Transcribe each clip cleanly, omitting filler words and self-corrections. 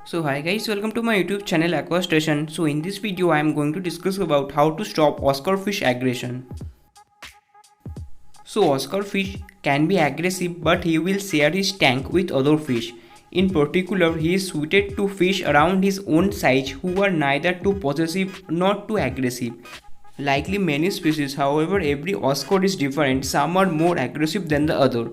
So hi guys, welcome to my YouTube channel Aqua Station. So in this video I am going to discuss about how to stop Oscar fish aggression. So Oscar fish can be aggressive, but he will share his tank with other fish. In particular, he is suited to fish around his own size who are neither too possessive nor too aggressive. Likely many species, however, every Oscar is different. Some are more aggressive than the other.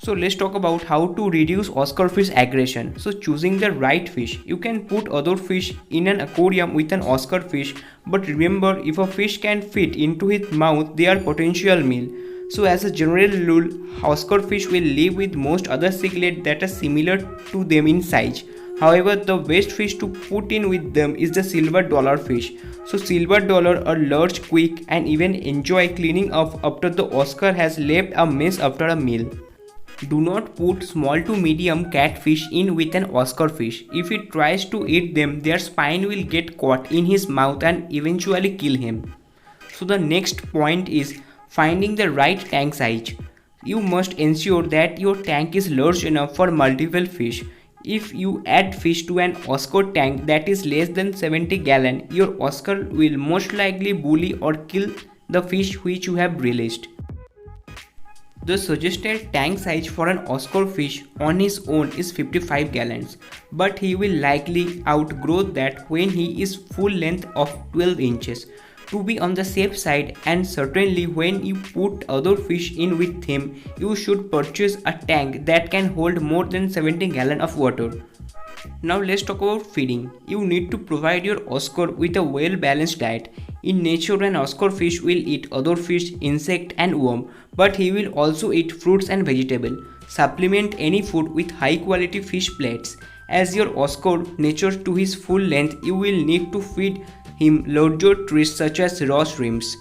So let's talk about how to reduce Oscar fish aggression. So choosing the right fish. You can put other fish in an aquarium with an Oscar fish, but remember, if a fish can fit into his mouth, they are potential meal. So as a general rule, Oscar fish will live with most other cichlid that are similar to them in size. However, the best fish to put in with them is the silver dollar fish. So silver dollar are large, quick, and even enjoy cleaning up after the Oscar has left a mess after a meal. Do not put small to medium catfish in with an Oscar fish. If he tries to eat them, their spine will get caught in his mouth and eventually kill him. So the next point is finding the right tank size. You must ensure that your tank is large enough for multiple fish. If you add fish to an Oscar tank that is less than 70 gallon, your Oscar will most likely bully or kill the fish which you have released. The suggested tank size for an Oscar fish on his own is 55 gallons, but he will likely outgrow that when he is full length of 12 inches. To be on the safe side, and certainly when you put other fish in with him, you should purchase a tank that can hold more than 70 gallons of water. Now let's talk about feeding. You need to provide your Oscar with a well-balanced diet. In nature, an Oscar fish will eat other fish, insect and worm, but he will also eat fruits and vegetables. Supplement any food with high-quality fish plates. As your Oscar matures to his full length, you will need to feed him larger treats such as raw shrimps.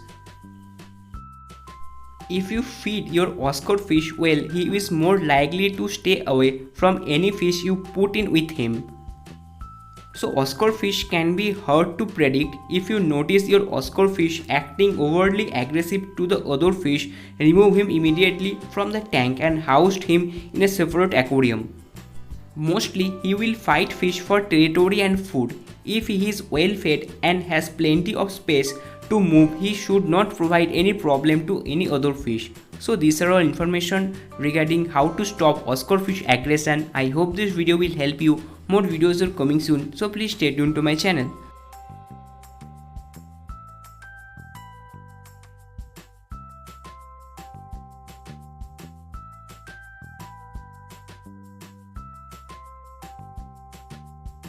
If you feed your Oscar fish well, he is more likely to stay away from any fish you put in with him. So Oscar fish can be hard to predict. If you notice your Oscar fish acting overly aggressive to the other fish, remove him immediately from the tank and house him in a separate aquarium. Mostly, he will fight fish for territory and food. If he is well fed and has plenty of space to move, he should not provide any problem to any other fish. So these are all information regarding how to stop Oscar fish aggression. I hope this video will help you. More videos are coming soon, so please stay tuned to my channel.